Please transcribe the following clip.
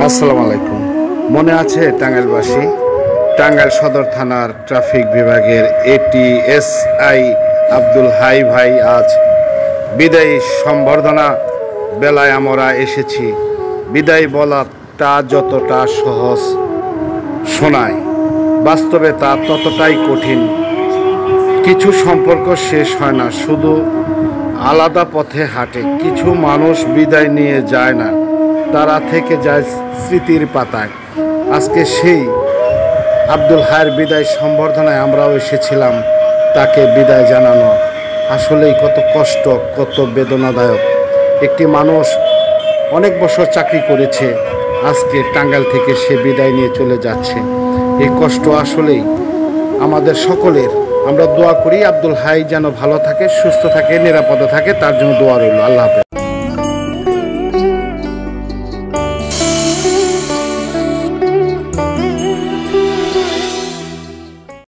আসসালামু আলাইকুম। মনে আছে টাঙ্গাইলবাসী, টাঙ্গাইল সদর থানার ট্রাফিক বিভাগের ATSI আব্দুল হাই ভাই আজ বিদায়ী সম্বর্ধনা বেলায় আমরা এসেছি। বিদায় বলাটা যতটা সহজ শোনায়, বাস্তবে তা ততটাই কঠিন। কিছু সম্পর্ক শেষ হয় না, শুধু আলাদা পথে হাঁটে। কিছু মানুষ বিদায় নিয়ে যায় না, তারা থেকে যায় স্মৃতির পাতায়। আজকে সেই আব্দুল হাইয়ের বিদায় সম্বর্ধনায় আমরাও এসেছিলাম তাকে বিদায় জানানো। আসলেই কত কষ্ট, কত বেদনাদায়ক। একটি মানুষ অনেক বছর চাকরি করেছে, আজকে টাঙ্গাইল থেকে সে বিদায় নিয়ে চলে যাচ্ছে। এই কষ্ট আসলেই আমাদের সকলের। আমরা দোয়া করি আব্দুল হাই যেন ভালো থাকে, সুস্থ থাকে, নিরাপদে থাকে, তার জন্য দোয়া রইল। আল্লাহ হাফেজ।